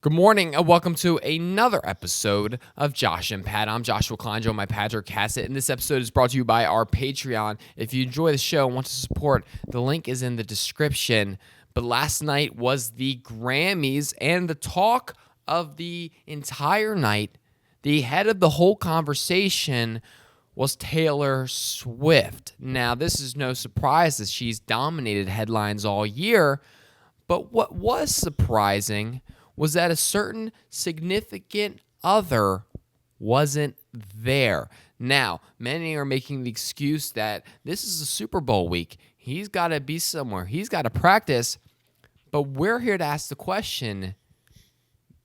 Good morning and welcome to another episode of Josh and Pat. I'm Joshua Klein, joined by Patrick Cassett, and this episode is brought to you by our Patreon. If you enjoy the show and want to support, the link is in the description. But last night was the Grammys, and the talk of the entire night, the head of the whole conversation, was Taylor Swift. Now, this is no surprise as she's dominated headlines all year, but what was surprising was that a certain significant other wasn't there. Now, many are making the excuse that this is a Super Bowl week. He's got to be somewhere. He's got to practice. But we're here to ask the question,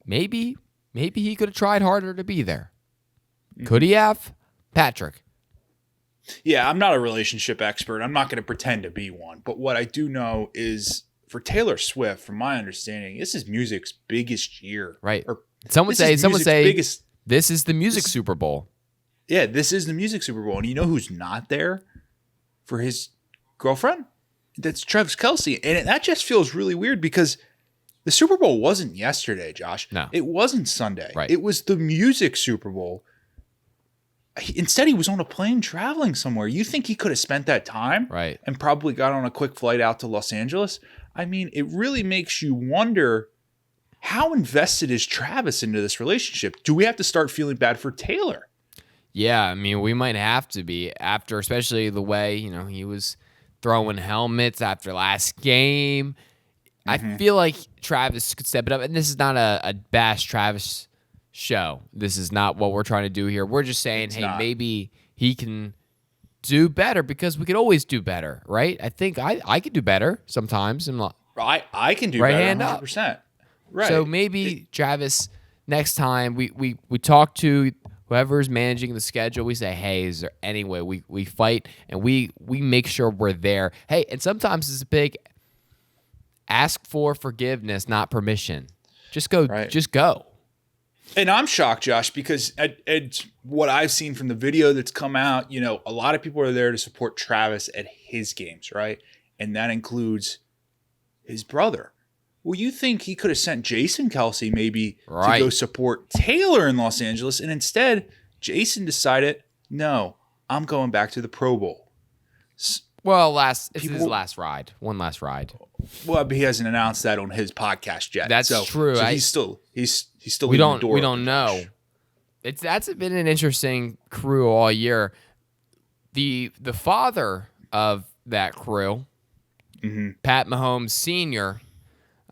maybe he could have tried harder to be there. Could he have? Patrick. Yeah, I'm not a relationship expert. I'm not going to pretend to be one. But what I do know is for Taylor Swift, from my understanding, this is music's biggest year. Right. Or some would say biggest, this is the music Super Bowl. Yeah, this is the music Super Bowl. And you know who's not there for his girlfriend? That's Travis Kelce. And that just feels really weird because the Super Bowl wasn't yesterday, Josh. No. It wasn't Sunday. Right. It was the music Super Bowl. Instead, he was on a plane traveling somewhere. You think he could have spent that time? Right. And probably got on a quick flight out to Los Angeles? I mean, it really makes you wonder, how invested is Travis into this relationship? Do we have to start feeling bad for Taylor? Yeah, I mean, we might have to be after, especially the way, he was throwing helmets after last game. I feel like Travis could step it up. And this is not a bash Travis show. This is not what we're trying to do here. We're just saying, maybe he can do better because we could always do better, right? I think I could do better sometimes. I can do right better, hand 100%. Up. Right. So maybe Travis, next time we talk to whoever's managing the schedule, we say, hey, is there any way we fight and we make sure we're there. Hey, and sometimes it's a big ask for forgiveness, not permission. Just go. Right. Just go. And I'm shocked, Josh, because at what I've seen from the video that's come out, a lot of people are there to support Travis at his games, right? And that includes his brother. Well, you think he could have sent Jason Kelce maybe to go support Taylor in Los Angeles, and instead Jason decided, no, I'm going back to the Pro Bowl. Well, it's his last ride. One last ride. Well, but he hasn't announced that on his podcast yet. That's true. So he's still we don't know. That's been an interesting crew all year. The father of that crew, Pat Mahomes Sr.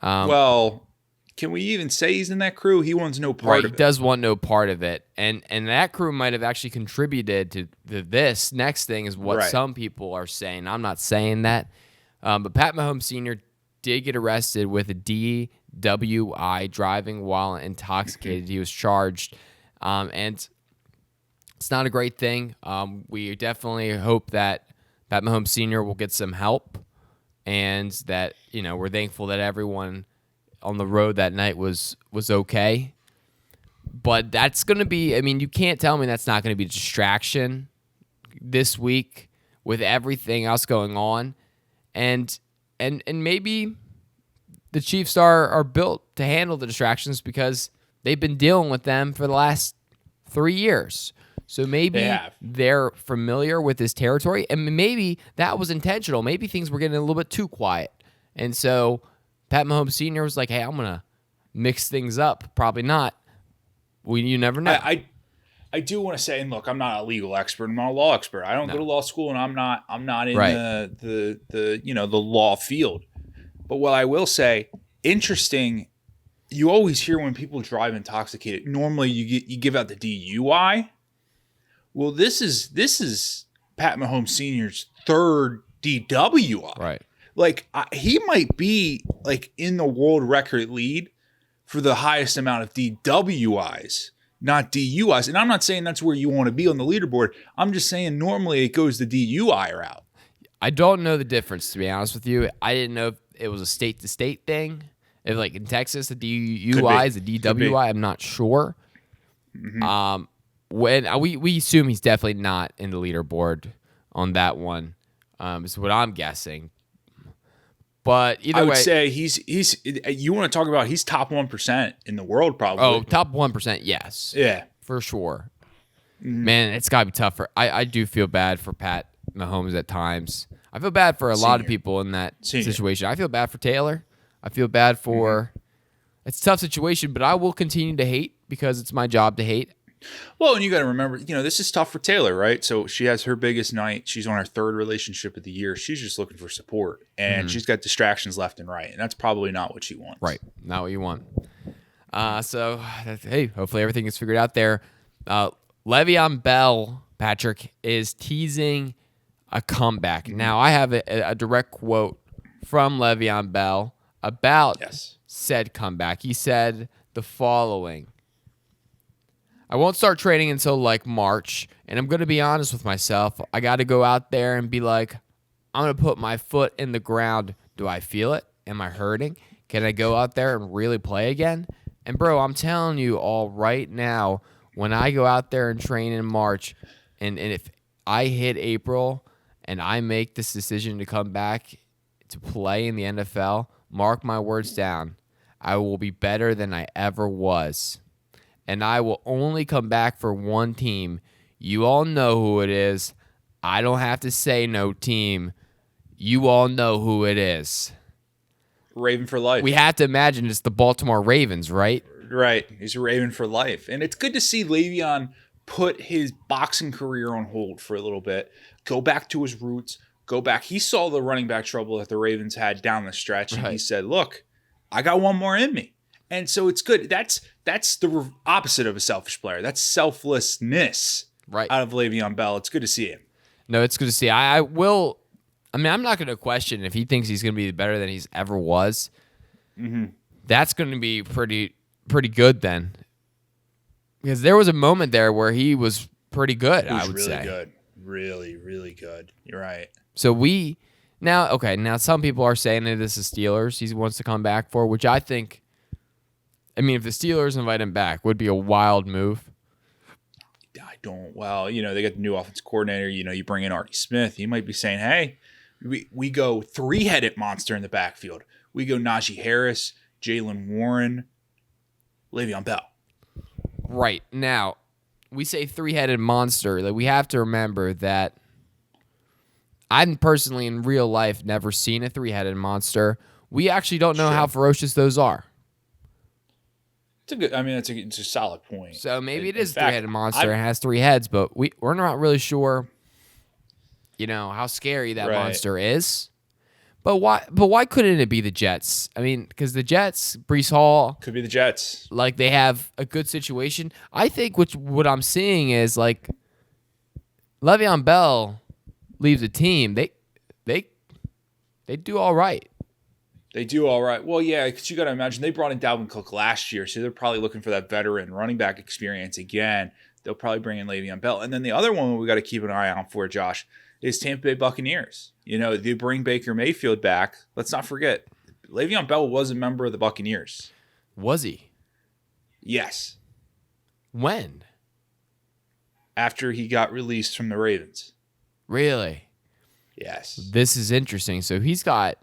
Well, can we even say he's in that crew? He wants no part of it. He does want no part of it. And that crew might have actually contributed to this next thing is what some people are saying. I'm not saying that. But Pat Mahomes Sr. did get arrested with a DWI, driving while intoxicated. He was charged. And it's not a great thing. We definitely hope that Pat Mahomes Sr. will get some help. And that, we're thankful that everyone on the road that night was okay. But that's going to be, you can't tell me that's not going to be a distraction this week with everything else going on. And maybe the Chiefs are built to handle the distractions because they've been dealing with them for the last 3 years. So maybe they're familiar with this territory, and maybe that was intentional. Maybe things were getting a little bit too quiet. And so Pat Mahomes Sr. was like, hey, I'm going to mix things up. Probably not. You never know. I do want to say, and look, I'm not a legal expert. I'm not a law expert. I don't go to law school, and I'm not in the law field. But what I will say, interesting, you always hear when people drive intoxicated, normally you give out the DUI. Well, this is Pat Mahomes Sr.'s third DWI. Right. Like he might be like in the world record lead for the highest amount of DWIs, not DUIs. And I'm not saying that's where you want to be on the leaderboard. I'm just saying normally it goes the DUI route. I don't know the difference, to be honest with you. I didn't know if it was a state-to-state thing. If like in Texas, the DUI is a DWI. I'm not sure. When we assume he's definitely not in the leaderboard on that one, is what I'm guessing. But either way, I would say he's. You want to talk about he's top 1% in the world, probably. Oh, top 1%, yes. Yeah, for sure. Man, it's gotta be tough for. I do feel bad for Pat Mahomes at times. I feel bad for a lot of people in that situation. I feel bad for Taylor. I feel bad for. It's a tough situation, but I will continue to hate because it's my job to hate. Well, and you got to remember, this is tough for Taylor, right? So she has her biggest night. She's on her third relationship of the year. She's just looking for support, and she's got distractions left and right, and that's probably not what she wants. Right, not what you want. So, hey, hopefully everything is figured out there. Le'Veon Bell, Patrick, is teasing a comeback. Now, I have a direct quote from Le'Veon Bell about said comeback. He said the following. I won't start training until like March, and I'm going to be honest with myself. I got to go out there and be like, I'm going to put my foot in the ground. Do I feel it? Am I hurting? Can I go out there and really play again? And, bro, I'm telling you all right now, when I go out there and train in March, and if I hit April and I make this decision to come back to play in the NFL, mark my words down, I will be better than I ever was. And I will only come back for one team. You all know who it is. I don't have to say no team. You all know who it is. Raven for life. We have to imagine it's the Baltimore Ravens, right? Right. He's a Raven for life. And it's good to see Le'Veon put his boxing career on hold for a little bit, go back to his roots, go back. He saw the running back trouble that the Ravens had down the stretch, and he said, look, I got one more in me. And so it's good. That's the opposite of a selfish player. That's selflessness out of Le'Veon Bell. It's good to see him. No, it's good to see. I'm not going to question if he thinks he's going to be better than he's ever was. That's going to be pretty good then. Because there was a moment there where he was pretty good, I would say. Good. Really, really good. You're right. So now some people are saying that this is Steelers he wants to come back for, which I think, if the Steelers invite him back, would be a wild move. I don't. Well, they got the new offensive coordinator. You bring in Artie Smith. He might be saying, hey, we go three-headed monster in the backfield. We go Najee Harris, Jaylen Warren, Le'Veon Bell. Right. Now, we say three-headed monster. Like, we have to remember that I've personally, in real life, never seen a three-headed monster. We actually don't know how ferocious those are. It's a good. It's a solid point. So maybe it is a three-headed monster and has three heads, but we're not really sure, how scary that monster is. But why couldn't it be the Jets? Because the Jets, Breece Hall, could be the Jets. Like, they have a good situation. I think what I'm seeing is like Le'Veon Bell leaves the team. They do all right. They do all right. Well, yeah, because you got to imagine they brought in Dalvin Cook last year, so they're probably looking for that veteran running back experience again. They'll probably bring in Le'Veon Bell. And then the other one we got to keep an eye out for, Josh, is Tampa Bay Buccaneers. They bring Baker Mayfield back. Let's not forget, Le'Veon Bell was a member of the Buccaneers. Was he? Yes. When? After he got released from the Ravens. Really? Yes. This is interesting. So he's got...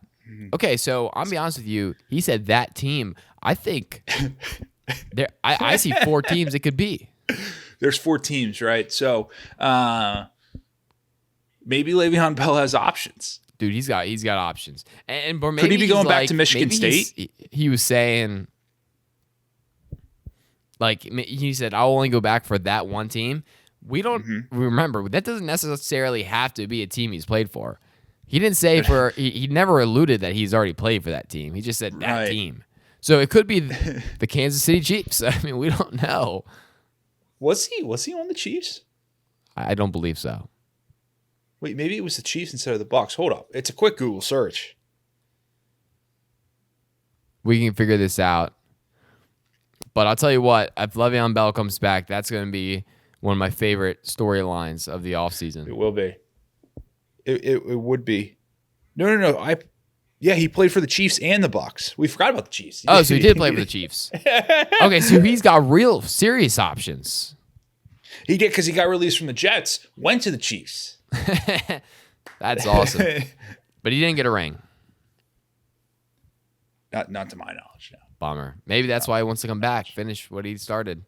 Okay, so I'll be honest with you. He said that team. I think I see 4 teams it could be. There's 4 teams, right? So maybe Le'Veon Bell has options. Dude, he's got options. And maybe could he be going back to Michigan State? He was saying, like, he said, I'll only go back for that one team. We don't remember. That doesn't necessarily have to be a team he's played for. He didn't say he never alluded that he's already played for that team. He just said that team. So it could be the Kansas City Chiefs. We don't know. Was he on the Chiefs? I don't believe so. Wait, maybe it was the Chiefs instead of the Bucs. Hold up. It's a quick Google search. We can figure this out. But I'll tell you what, if Le'Veon Bell comes back, that's going to be one of my favorite storylines of the offseason. It will be. It would be. No. He played for the Chiefs and the Bucs. We forgot about the Chiefs. Oh, so he did play for the Chiefs. Okay, so he's got real serious options. He did because he got released from the Jets, went to the Chiefs. That's awesome. But he didn't get a ring. Not to my knowledge. No. Bummer. Maybe that's why he wants to come back, finish what he started.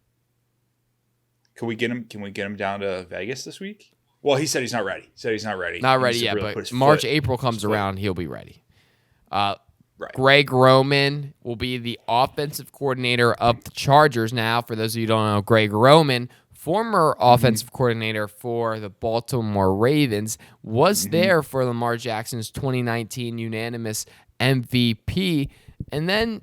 Can we get him down to Vegas this week? Well, he said he's not ready. Not ready yet, but March, April comes around, he'll be ready. Right. Greg Roman will be the offensive coordinator of the Chargers now. For those of you who don't know, Greg Roman, former offensive coordinator for the Baltimore Ravens, was there for Lamar Jackson's 2019 unanimous MVP, and then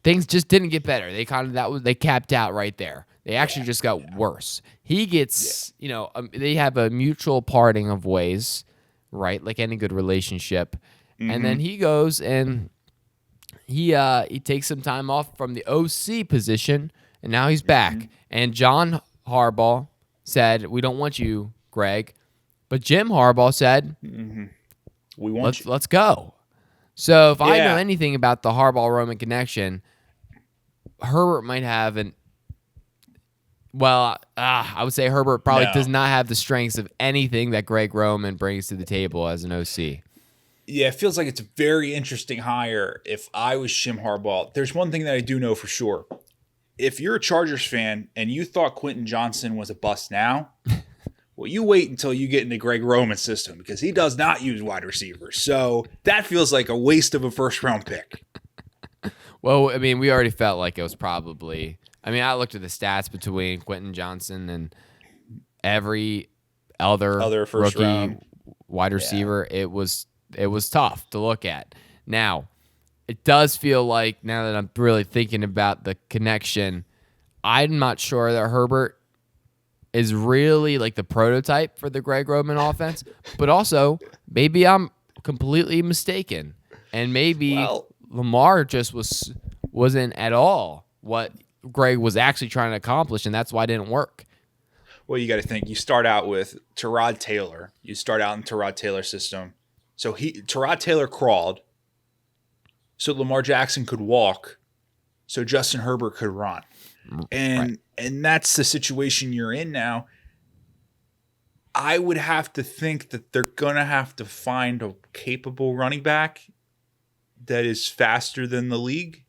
things just didn't get better. They capped out right there. They actually just got worse. He gets, they have a mutual parting of ways, right? Like any good relationship. And then he goes and he takes some time off from the OC position, and now he's back. And John Harbaugh said, "We don't want you, Greg." But Jim Harbaugh said, "We want you. Let's go." So if I know anything about the Harbaugh-Roman connection, Herbert might have I would say Herbert probably does not have the strengths of anything that Greg Roman brings to the table as an OC. Yeah, it feels like it's a very interesting hire. If I was Jim Harbaugh, there's one thing that I do know for sure. If you're a Chargers fan and you thought Quentin Johnson was a bust now, well, you wait until you get into Greg Roman's system, because he does not use wide receivers. So that feels like a waste of a first-round pick. Well, I mean, we already felt like it was probably – I mean, I looked at the stats between Quentin Johnson and every other first rookie round wide receiver. It was tough to look at. Now, it does feel like, now that I'm really thinking about the connection, I'm not sure that Herbert is really like the prototype for the Greg Roman offense, but also maybe I'm completely mistaken, and maybe Lamar just wasn't at all what Greg was actually trying to accomplish, and that's why it didn't work. Well, you got to think. You start out with Tyrod Taylor. You start out in Tyrod Taylor's system. So Tyrod Taylor crawled, so Lamar Jackson could walk, so Justin Herbert could run. And that's the situation you're in now. I would have to think that they're going to have to find a capable running back that is faster than the league,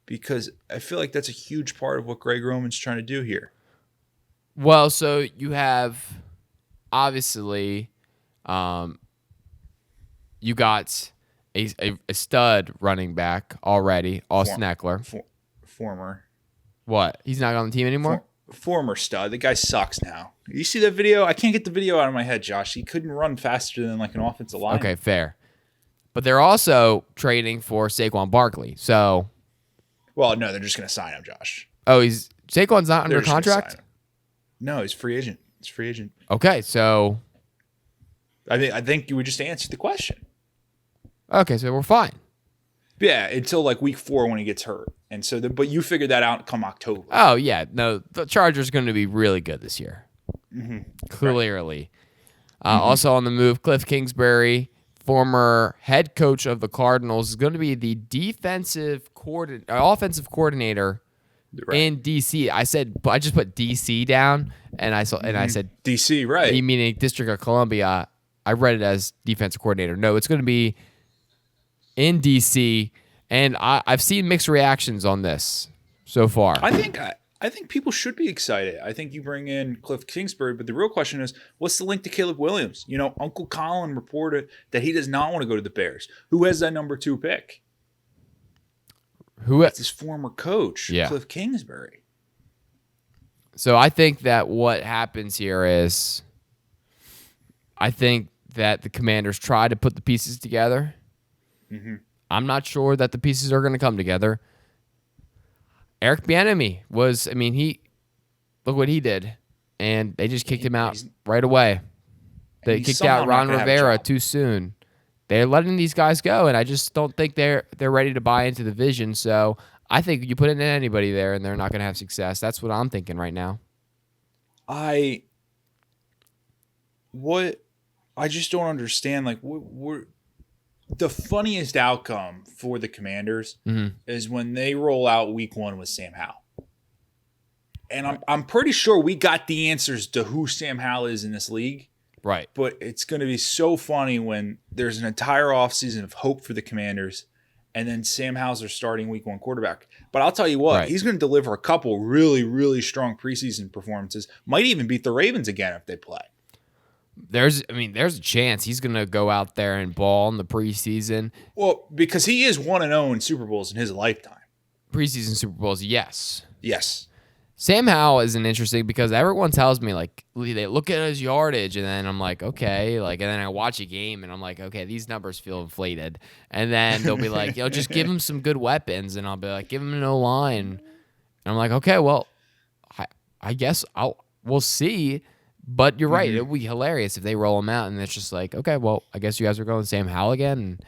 because I feel like that's a huge part of what Greg Roman's trying to do here. Well, so you have, obviously, you got a stud running back already, Austin Eckler. Former. What? He's not on the team anymore? Former stud. The guy sucks now. You see that video? I can't get the video out of my head, Josh. He couldn't run faster than like an offensive line. Okay, fair. But they're also trading for Saquon Barkley. So, well, no, they're just going to sign him, Josh. Oh, Saquon's not under contract? No, he's free agent. Okay, so I think you would just answer the question. Okay, so we're fine. Yeah, until like week 4 when he gets hurt. And so, but you figured that out come October. Oh, yeah. No, the Chargers are going to be really good this year. Clearly. Also on the move, Cliff Kingsbury, former head coach of the Cardinals, is going to be the offensive coordinator in DC. I just put DC down, and I said DC, right? Meaning District of Columbia. I read it as defensive coordinator. No, it's going to be in DC, and I've seen mixed reactions on this so far. I think people should be excited. I think you bring in Cliff Kingsbury, but the real question is, what's the link to Caleb Williams? You know, Uncle Colin reported that he does not want to go to the Bears. Who has that number 2 pick? It's his former coach, Cliff Kingsbury. So I think that what happens here is, I think that the Commanders try to put the pieces together. I'm not sure that the pieces are going to come together. Eric Bieniemy look what he did, and they just kicked him out right away. They kicked out Ron Rivera too soon. They're letting these guys go, and I just don't think they're ready to buy into the vision. So I think you put in anybody there, and they're not going to have success. That's what I'm thinking right now. I just don't understand. Like, the funniest outcome for the Commanders is when they roll out week 1 with Sam Howell. And I'm pretty sure we got the answers to who Sam Howell is in this league. Right. But it's going to be so funny when there's an entire offseason of hope for the Commanders, and then Sam Howell's their starting week 1 quarterback. But I'll tell you what, Right. he's going to deliver a couple really, really strong preseason performances. Might even beat the Ravens again if they play. There's a chance he's going to go out there and ball in the preseason. Well, because he is 1-0 in Super Bowls in his lifetime. Preseason Super Bowls, yes. Yes. Sam Howell isn't interesting because everyone tells me, like, they look at his yardage, and then I'm like, okay. Like, and then I watch a game, and I'm like, okay, these numbers feel inflated. And then they'll be like, just give him some good weapons. And I'll be like, give him an O-line. And I'm like, okay, well, I guess we'll see. But you're right. It would be hilarious if they roll him out, and it's just like, okay, well, I guess you guys are going Sam Howell again. And,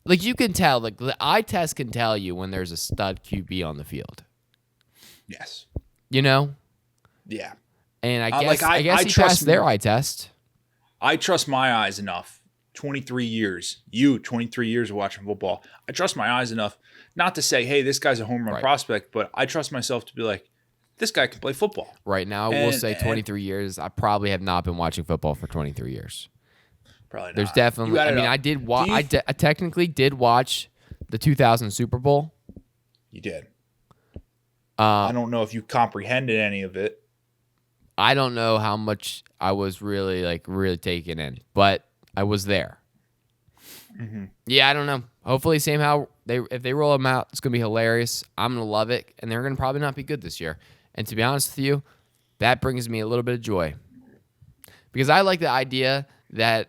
like, you can tell. Like, the eye test can tell you when there's a stud QB on the field. Yes. You know? Yeah. And I guess he passed their eye test. I trust my eyes enough. 23 years of watching football. I trust my eyes enough not to say, hey, this guy's a home run prospect, but I trust myself to be like, this guy can play football. Right now, I will say 23 years. I probably have not been watching football for 23 years. Probably not. There's definitely. I mean, I did watch. I technically did watch the 2000 Super Bowl. You did. I don't know if you comprehended any of it. I don't know how much I was really taken in, but I was there. Mm-hmm. Yeah, I don't know. Hopefully, Sam Howell, if they roll him out, it's gonna be hilarious. I'm gonna love it, and they're gonna probably not be good this year. And to be honest with you, that brings me a little bit of joy because I like the idea that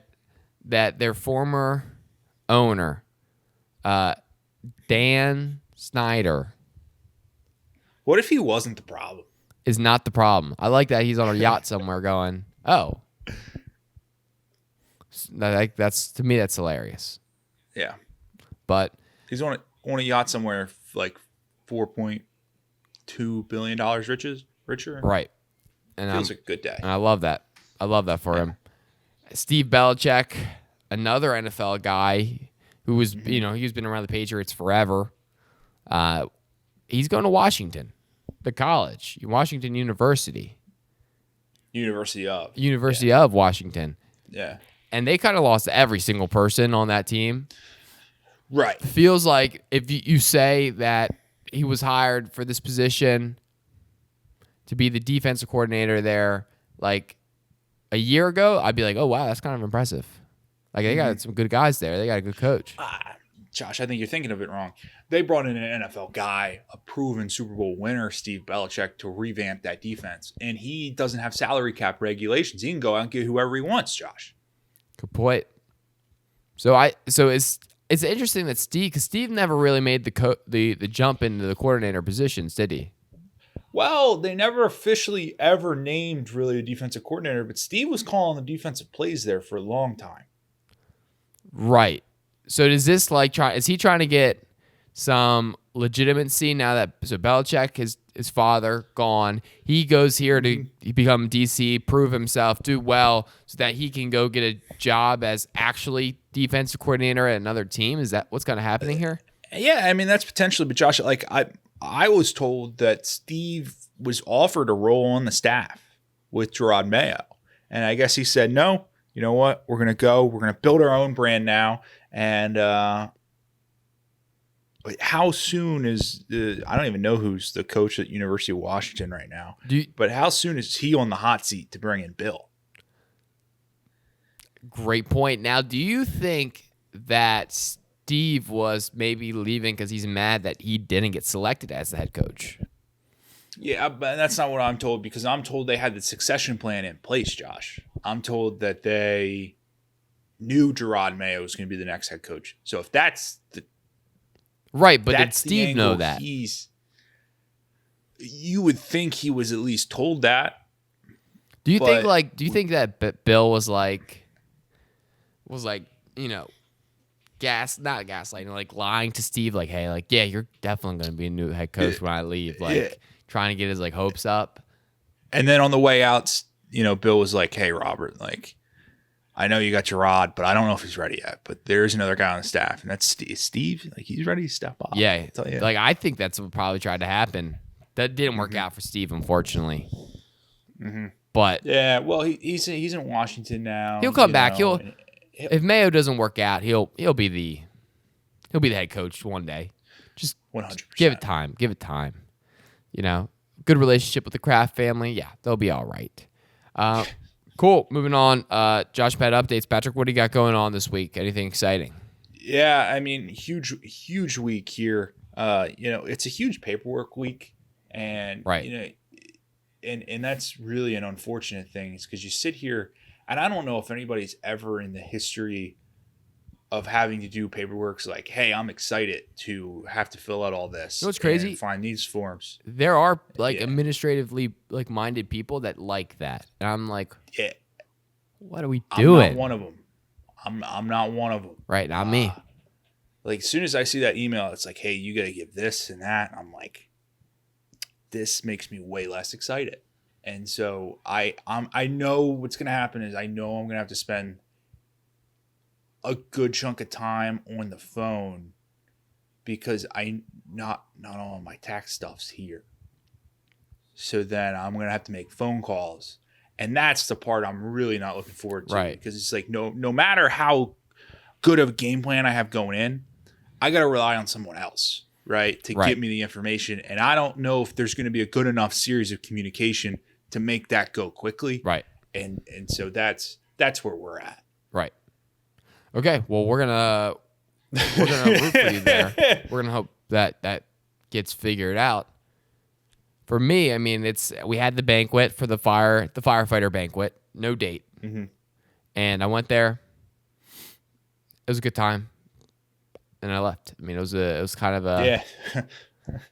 their former owner, Dan Snyder. What if he wasn't the problem? Is not the problem. I like that he's on a yacht somewhere going, oh. That's to me, that's hilarious. Yeah. But he's on a yacht somewhere like $4.2 billion richer. Right. And feels like a good day. And I love that. I love that for him. Steve Belichick, another NFL guy who was, he's been around the Patriots forever. He's going to Washington, the college, Washington University. University of Washington. Yeah. And they kind of lost every single person on that team. Right. Feels like if you say that he was hired for this position to be the defensive coordinator there, like a year ago, I'd be like, oh, wow, that's kind of impressive. Like, they got some good guys there. They got a good coach. Josh, I think you're thinking of it wrong. They brought in an NFL guy, a proven Super Bowl winner, Steve Belichick, to revamp that defense. And he doesn't have salary cap regulations. He can go out and get whoever he wants, Josh. Good point. So it's interesting that Steve never really made the jump into the coordinator positions, did he? Well, they never officially ever named really a defensive coordinator, but Steve was calling the defensive plays there for a long time. Right. So is this is he trying to get some legitimacy now that Belichick, his father, gone? He goes here to become DC, prove himself, do well, so that he can go get a job as actually defensive coordinator at another team? Is that what's kind of happening here? Yeah, I mean, that's potentially, but Josh, like I was told that Steve was offered a role on the staff with Gerard Mayo. And I guess he said, no, you know what? We're going to build our own brand now. And how soon is I don't even know who's the coach at University of Washington right now. But how soon is he on the hot seat to bring in Bill? Great point. Now, do you think that Steve was maybe leaving because he's mad that he didn't get selected as the head coach? Yeah, but that's not what I'm told, because I'm told they had the succession plan in place, Josh. I'm told that they knew Gerard Mayo was going to be the next head coach. So if that's the right, but did Steve know that? You would think he was at least told that. Do you think that Bill was like, not gaslighting, like lying to Steve, like, hey, like, yeah, you're definitely going to be a new head coach when I leave, like trying to get his hopes up. And then on the way out, Bill was like, hey, Robert, like, I know you got Gerard, but I don't know if he's ready yet. But there's another guy on the staff, and that's Steve. Like, he's ready to step up. Yeah, like I think that's what probably tried to happen. That didn't work out for Steve, unfortunately. Mm-hmm. But yeah, well, he's in Washington now. He'll come back. If Mayo doesn't work out, he'll be the He'll be the head coach one day. Just 100%. give it time. Give it time. Good relationship with the Kraft family. Yeah, they'll be all right. Cool. Moving on. Josh Pat updates. Patrick, what do you got going on this week? Anything exciting? Yeah, I mean, huge week here. It's a huge paperwork week, and right. And that's really an unfortunate thing. Is because you sit here, and I don't know if anybody's ever in the history of having to do paperwork like, hey, I'm excited to have to fill out all this. You know what's crazy? And find these forms. There are administratively minded people that like that, and I'm like, yeah, what are we doing? I'm not one of them. I'm not one of them. Right, not me. Like as soon as I see that email, it's like, hey, you got to give this and that. I'm like, this makes me way less excited. And so I know what's gonna happen is I know I'm gonna have to spend a good chunk of time on the phone because not all my tax stuff's here. So then I'm gonna have to make phone calls, and that's the part I'm really not looking forward to. Right. Because it's like no matter how good of a game plan I have going in, I gotta rely on someone else, right, to get me the information, and I don't know if there's gonna be a good enough series of communication to make that go quickly. Right. And so that's where we're at. Right. Okay, well we're gonna root for you there. We're gonna hope that gets figured out. For me, I mean, we had the banquet for the firefighter banquet, no date, and I went there. It was a good time, and I left. I mean, it was kind of a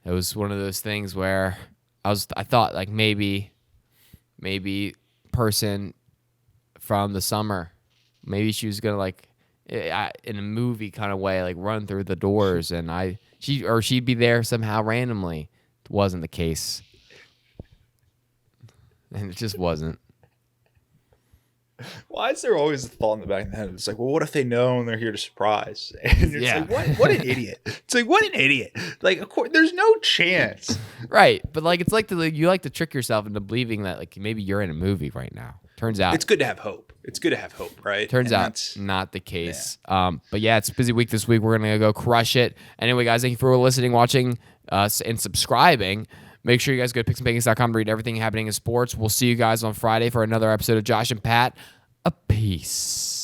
it was one of those things where I thought like maybe person from the summer, maybe she was gonna in a movie kind of way, like run through the doors, and she'd be there somehow randomly. It wasn't the case, and it just wasn't. Why is there always a thought in the back of the head? It's like, well, what if they know and they're here to surprise? And it's like, what an idiot! It's like, what an idiot! Like, of course, there's no chance, right? But like, it's like you like to trick yourself into believing that like maybe you're in a movie right now. Turns out it's good to have hope. It's good to have hope, right? Turns out that's not the case. Yeah. But yeah, it's a busy week this week. We're going to go crush it. Anyway, guys, thank you for listening, watching, and subscribing. Make sure you guys go to picksandbacons.com to read everything happening in sports. We'll see you guys on Friday for another episode of Josh and Pat. A peace.